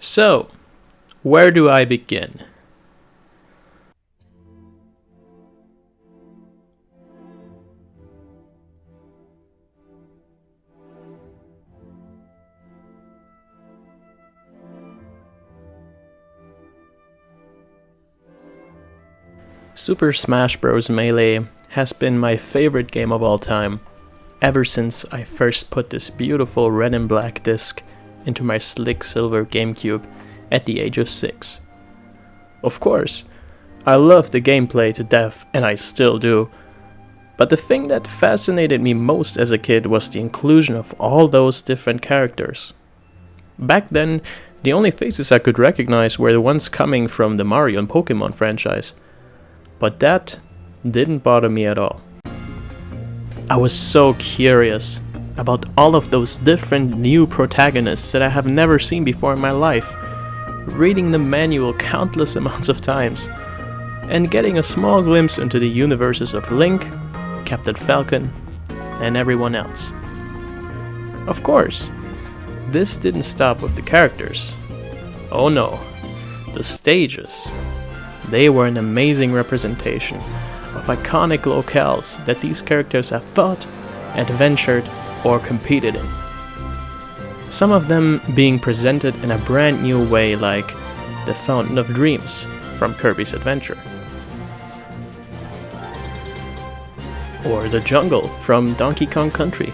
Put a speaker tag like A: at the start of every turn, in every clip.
A: So, where do I begin? Super Smash Bros. Melee has been my favorite game of all time, ever since I first put this beautiful red and black disc into my slick silver GameCube at the age of 6. Of course, I love the gameplay to death, and I still do, but the thing that fascinated me most as a kid was the inclusion of all those different characters. Back then, the only faces I could recognize were the ones coming from the Mario and Pokemon franchise. But that didn't bother me at all. I was so curious about all of those different new protagonists that I have never seen before in my life, reading the manual countless amounts of times, and getting a small glimpse into the universes of Link, Captain Falcon, and everyone else. Of course, this didn't stop with the characters. Oh no, the stages. They were an amazing representation of iconic locales that these characters have fought, adventured, or competed in. Some of them being presented in a brand new way, like the Fountain of Dreams from Kirby's Adventure, or the Jungle from Donkey Kong Country.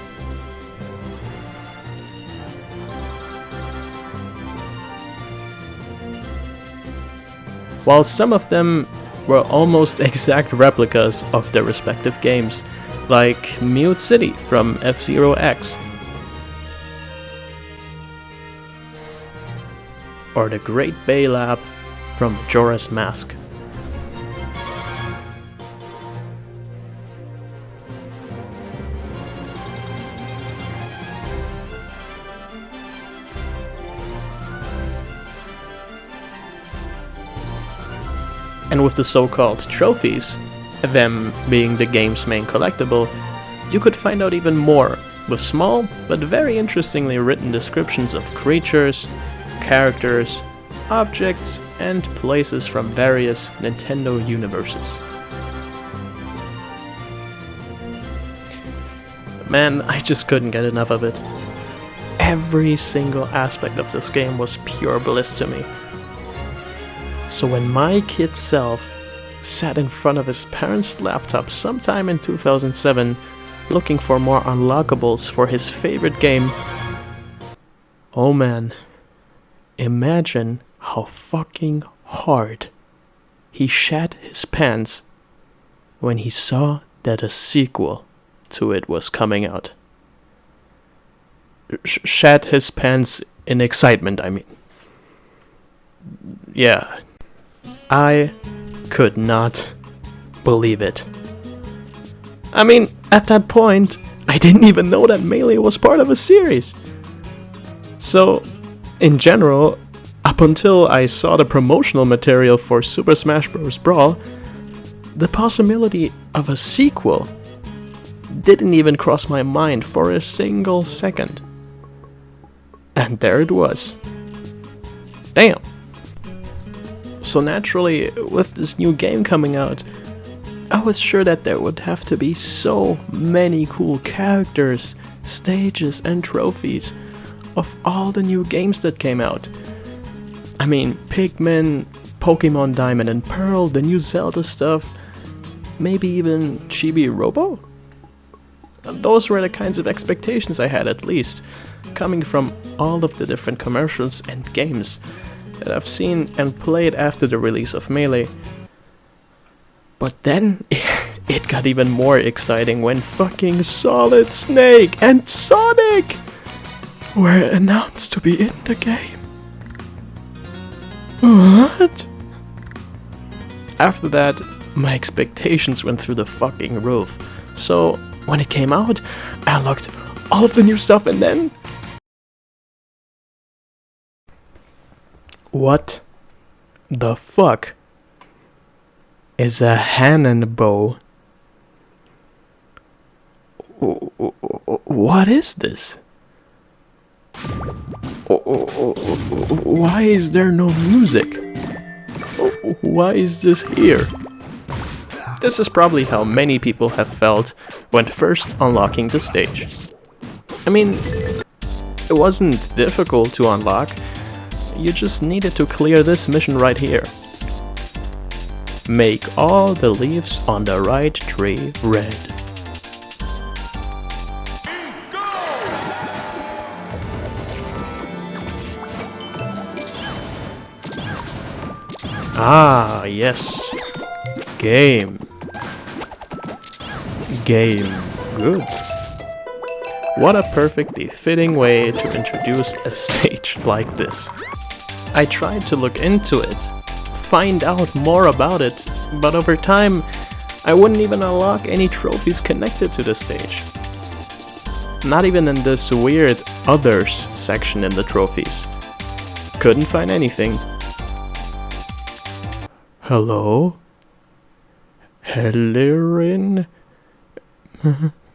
A: While some of them were almost exact replicas of their respective games, like Mute City from F-Zero X, or the Great Bay Lab from Majora's Mask. And with the so-called trophies, them being the game's main collectible, you could find out even more, with small but very interestingly written descriptions of creatures, characters, objects, and places from various Nintendo universes. Man, I just couldn't get enough of it. Every single aspect of this game was pure bliss to me. So when my kid self sat in front of his parents' laptop sometime in 2007 looking for more unlockables for his favorite game, oh man, imagine how fucking hard he shat his pants when he saw that a sequel to it was coming out. Shat his pants in excitement, I mean. Yeah. I could not believe it. I mean, at that point, I didn't even know that Melee was part of a series. So, in general, up until I saw the promotional material for Super Smash Bros. Brawl, the possibility of a sequel didn't even cross my mind for a single second. And there it was. Damn. So naturally, with this new game coming out, I was sure that there would have to be so many cool characters, stages, and trophies of all the new games that came out. I mean, Pikmin, Pokemon Diamond and Pearl, the new Zelda stuff, maybe even Chibi Robo? Those were the kinds of expectations I had, at least, coming from all of the different commercials and games that I've seen and played after the release of Melee. But then, it got even more exciting when fucking Solid Snake and Sonic were announced to be in the game. What? After that, my expectations went through the fucking roof. So, when it came out, I unlocked all of the new stuff and then... What the fuck is a Hanon bow? What is this? Why is there no music? Why is this here? This is probably how many people have felt when first unlocking the stage. I mean, it wasn't difficult to unlock, you just needed to clear this mission right here. Make all the leaves on the right tree red. Ah, yes. Game. Good. What a perfectly fitting way to introduce a stage like this. I tried to look into it, find out more about it, but over time, I wouldn't even unlock any trophies connected to the stage. Not even in this weird others section in the trophies. Couldn't find anything. Hello? Helerin?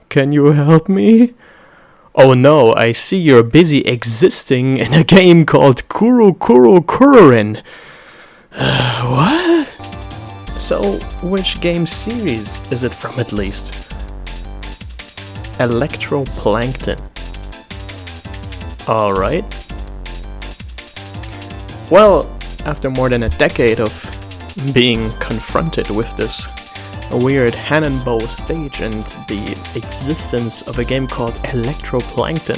A: Can you help me? Oh no, I see you're busy existing in a game called Kururin. What? So, which game series is it from at least? Electroplankton. Alright. Well, after more than a decade of being confronted with this weird hand and bow stage and the existence of a game called Electroplankton,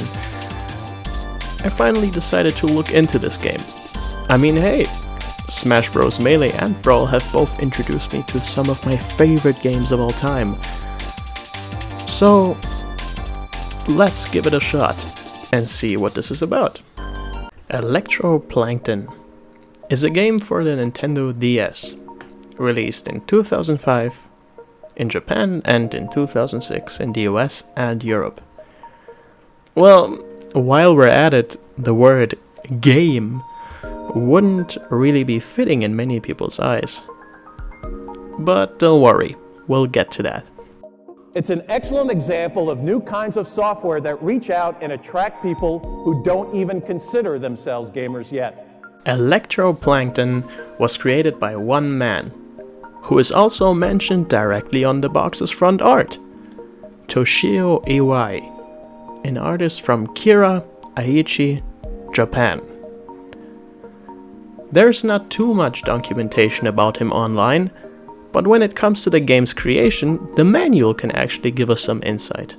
A: I finally decided to look into this game. I mean, hey, Smash Bros. Melee and Brawl have both introduced me to some of my favorite games of all time. So, let's give it a shot and see what this is about. Electroplankton is a game for the Nintendo DS, released in 2005 in Japan and in 2006 in the US and Europe. Well, while we're at it, the word game wouldn't really be fitting in many people's eyes. But don't worry, we'll get to that.
B: It's an excellent example of new kinds of software that reach out and attract people who don't even consider themselves gamers yet.
A: Electroplankton was created by one man, who is also mentioned directly on the box's front art. Toshio Iwai, an artist from Kira, Aichi, Japan. There's not too much documentation about him online, but when it comes to the game's creation, the manual can actually give us some insight.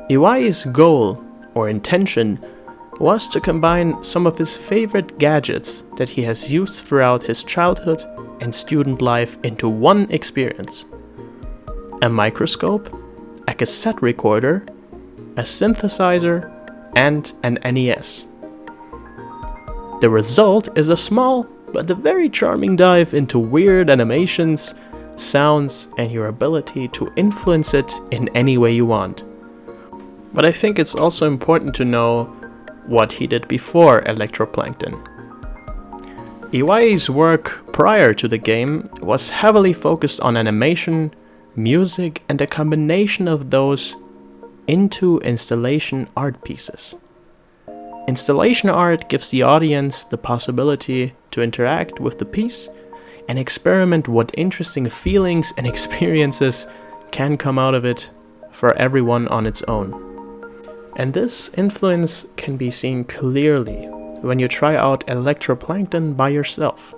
A: Iwai's goal, or intention, was to combine some of his favorite gadgets that he has used throughout his childhood and student life into one experience. A microscope, a cassette recorder, a synthesizer, and an NES. The result is a small but a very charming dive into weird animations, sounds, and your ability to influence it in any way you want. But I think it's also important to know what he did before Electroplankton. Iwai's work prior to the game was heavily focused on animation, music, and a combination of those into installation art pieces. Installation art gives the audience the possibility to interact with the piece and experiment what interesting feelings and experiences can come out of it for everyone on its own. And this influence can be seen clearly when you try out Electroplankton by yourself.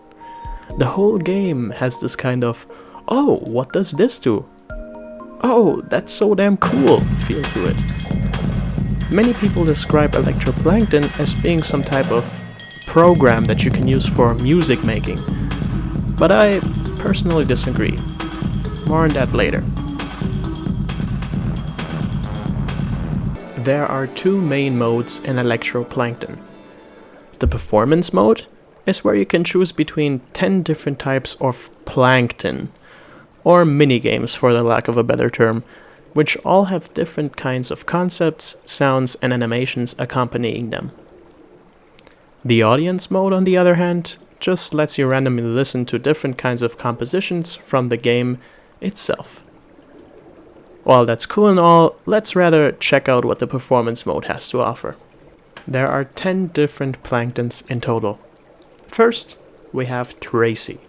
A: The whole game has this kind of, oh, what does this do? Oh, that's so damn cool feel to it. Many people describe Electroplankton as being some type of program that you can use for music making, but I personally disagree. More on that later. There are two main modes in Electroplankton. The performance mode is where you can choose between 10 different types of plankton, or minigames for the lack of a better term, which all have different kinds of concepts, sounds, and animations accompanying them. The audience mode, on the other hand, just lets you randomly listen to different kinds of compositions from the game itself. While that's cool and all, let's rather check out what the performance mode has to offer. There are 10 different planktons in total. First, we have Tracy.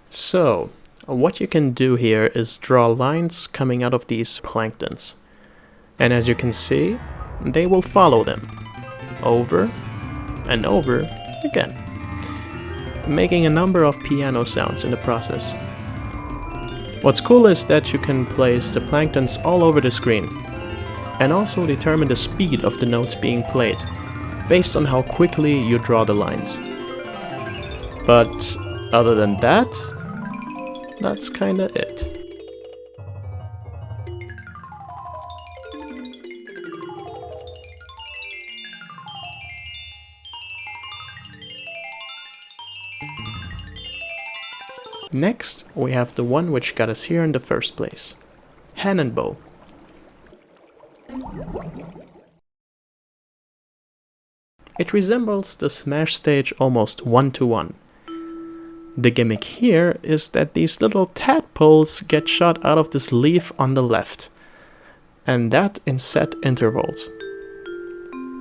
A: So, what you can do here is draw lines coming out of these planktons. And as you can see, they will follow them over and over again, making a number of piano sounds in the process. What's cool is that you can place the planktons all over the screen and also determine the speed of the notes being played based on how quickly you draw the lines. But other than that, that's kinda it. Next, we have the one which got us here in the first place. Hand and bow. It resembles the Smash stage almost one-to-one. The gimmick here is that these little tadpoles get shot out of this leaf on the left, and that in set intervals.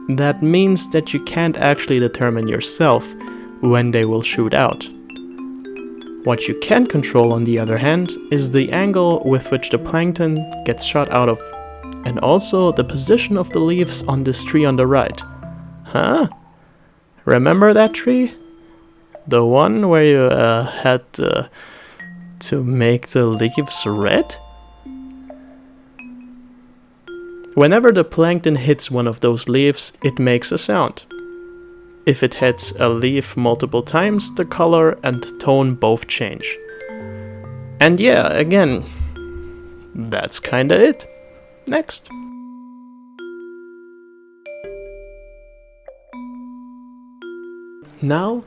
A: That means that you can't actually determine yourself when they will shoot out. What you can control, on the other hand, is the angle with which the plankton gets shot out of, and also the position of the leaves on this tree on the right. Huh? Remember that tree? The one where you had to make the leaves red? Whenever the plankton hits one of those leaves, it makes a sound. If it hits a leaf multiple times, the color and tone both change. And yeah, again, that's kinda it. Next. Now,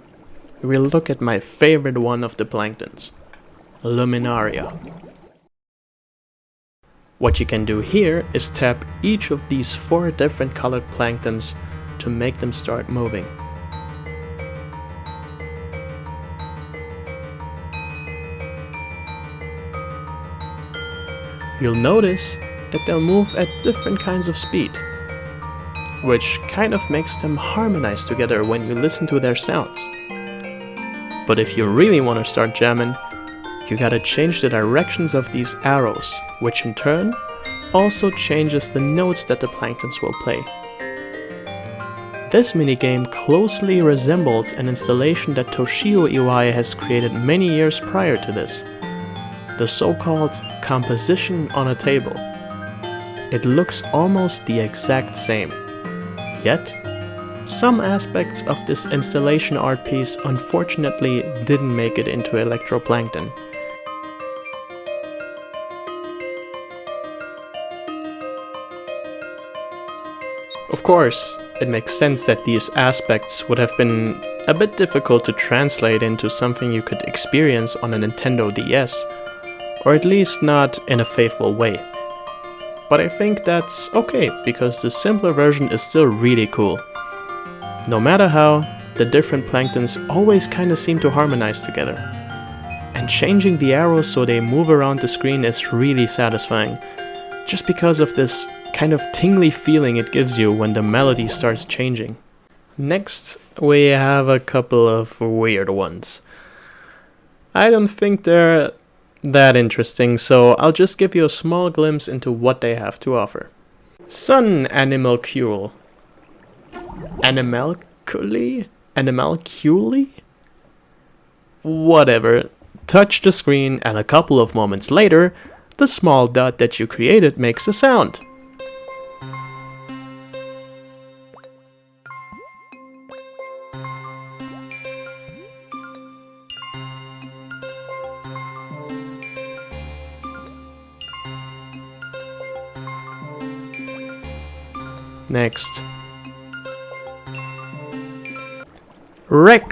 A: we'll look at my favorite one of the planktons, Luminaria. What you can do here is tap each of these 4 different colored planktons to make them start moving. You'll notice that they'll move at different kinds of speed, which kind of makes them harmonize together when you listen to their sounds. But if you really want to start jamming, you gotta change the directions of these arrows, which in turn also changes the notes that the planktons will play. This minigame closely resembles an installation that Toshio Iwai has created many years prior to this, the so-called composition on a table. It looks almost the exact same. Yet, some aspects of this installation art piece unfortunately didn't make it into Electroplankton. Of course, it makes sense that these aspects would have been a bit difficult to translate into something you could experience on a Nintendo DS, or at least not in a faithful way. But I think that's okay, because the simpler version is still really cool. No matter how, the different planktons always kinda seem to harmonize together. And changing the arrows so they move around the screen is really satisfying, just because of this kind of tingly feeling it gives you when the melody starts changing. Next, we have a couple of weird ones. I don't think they're that interesting, so I'll just give you a small glimpse into what they have to offer. Sun Animalcule. Animalcule? Animalcule? Whatever. Touch the screen and a couple of moments later, the small dot that you created makes a sound. Next. Rec.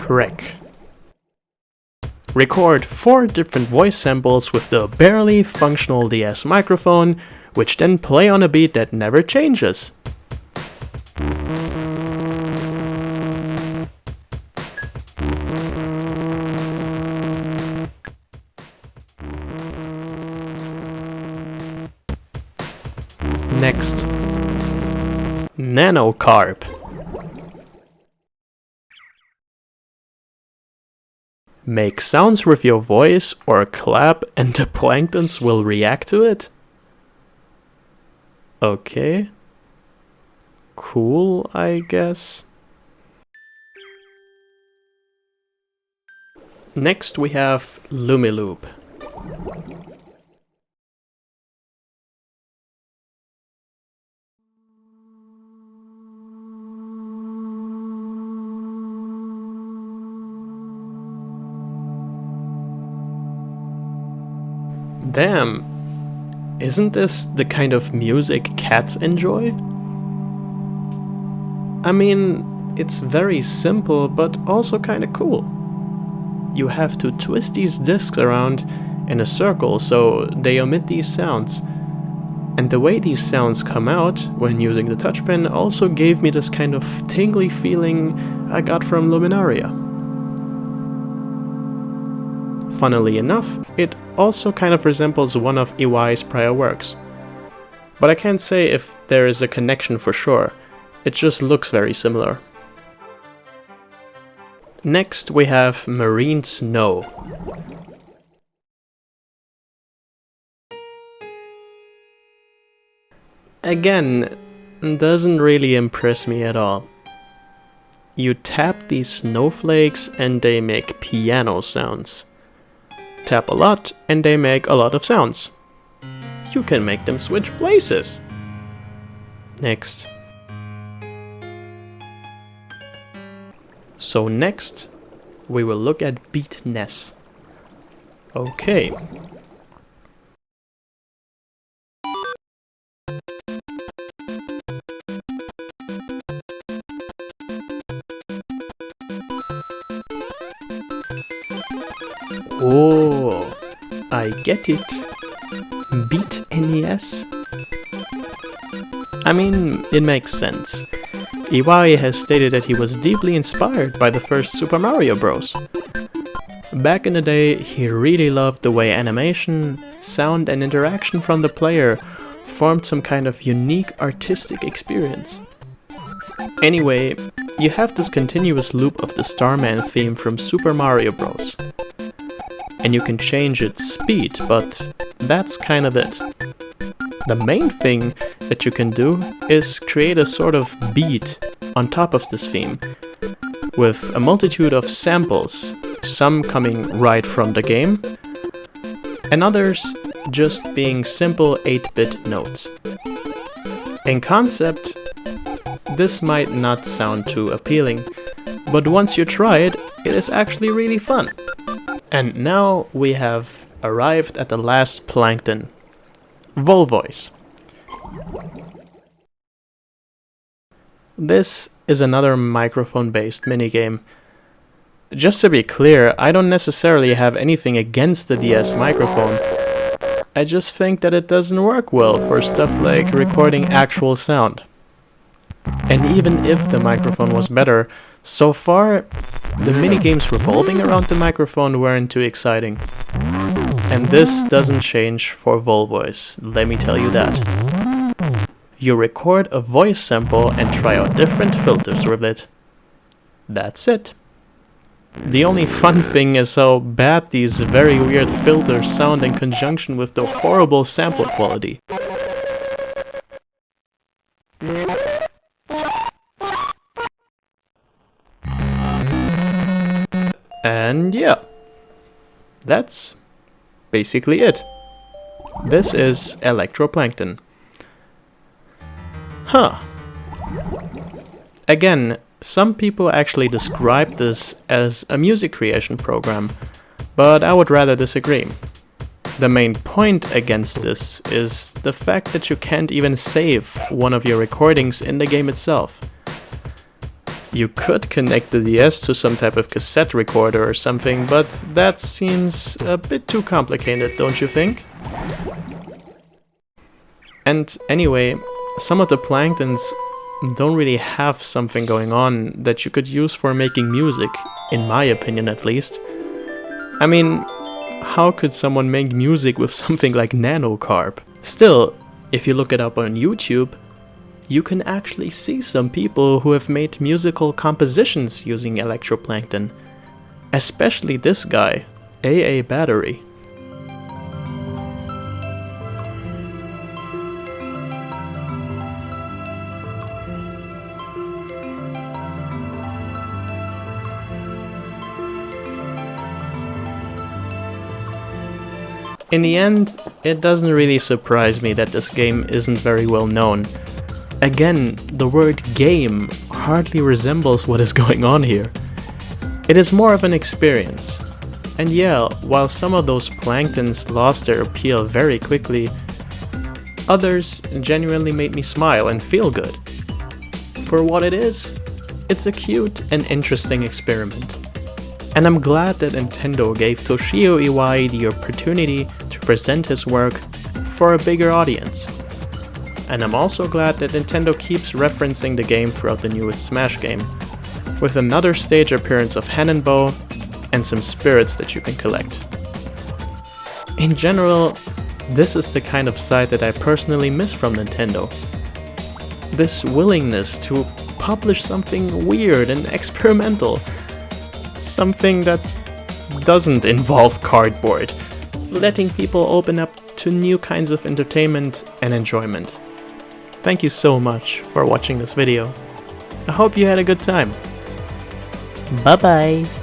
A: Record 4 different voice samples with the barely functional DS microphone, which then play on a beat that never changes. Next. Nanocarp. Make sounds with your voice or clap and the planktons will react to it? Okay. Cool, I guess. Next we have Lumiloop. Damn, isn't this the kind of music cats enjoy? I mean, it's very simple, but also kinda cool. You have to twist these discs around in a circle so they emit these sounds. And the way these sounds come out when using the touchpen also gave me this kind of tingly feeling I got from Luminaria. Funnily enough, it also kind of resembles one of Iwai's prior works. But I can't say if there is a connection for sure, it just looks very similar. Next we have Marine Snow. Again, doesn't really impress me at all. You tap these snowflakes and they make piano sounds. Tap a lot and they make a lot of sounds. You can make them switch places. Next. So next, we will look at Beatness. Okay. Oh, I get it. Beat NES? I mean, it makes sense. Iwai has stated that he was deeply inspired by the first Super Mario Bros. Back in the day, he really loved the way animation, sound and interaction from the player formed some kind of unique artistic experience. Anyway, you have this continuous loop of the Starman theme from Super Mario Bros. And you can change its speed, but that's kind of it. The main thing that you can do is create a sort of beat on top of this theme, with a multitude of samples, some coming right from the game, and others just being simple 8-bit notes. In concept, this might not sound too appealing, but once you try it, it is actually really fun. And now we have arrived at the last plankton, Volvoice. This is another microphone-based minigame. Just to be clear, I don't necessarily have anything against the DS microphone. I just think that it doesn't work well for stuff like recording actual sound. And even if the microphone was better, so far the minigames revolving around the microphone weren't too exciting. And this doesn't change for Volvoice, let me tell you that. You record a voice sample and try out different filters with it. That's it. The only fun thing is how bad these very weird filters sound in conjunction with the horrible sample quality. And yeah, that's basically it. This is Electroplankton. Huh. Again, some people actually describe this as a music creation program, but I would rather disagree. The main point against this is the fact that you can't even save one of your recordings in the game itself. You could connect the DS to some type of cassette recorder or something, but that seems a bit too complicated, don't you think? And anyway, some of the planktons don't really have something going on that you could use for making music, in my opinion at least. I mean, how could someone make music with something like Nanocarp? Still, if you look it up on YouTube, you can actually see some people who have made musical compositions using Electroplankton. Especially this guy, AA Battery. In the end, it doesn't really surprise me that this game isn't very well known. Again, the word game hardly resembles what is going on here. It is more of an experience. And yeah, while some of those planktons lost their appeal very quickly, others genuinely made me smile and feel good. For what it is, it's a cute and interesting experiment. And I'm glad that Nintendo gave Toshio Iwai the opportunity to present his work for a bigger audience. And I'm also glad that Nintendo keeps referencing the game throughout the newest Smash game, with another stage appearance of Hannonbow and some spirits that you can collect. In general, this is the kind of side that I personally miss from Nintendo. This willingness to publish something weird and experimental. Something that doesn't involve cardboard, letting people open up to new kinds of entertainment and enjoyment. Thank you so much for watching this video. I hope you had a good time. Bye bye!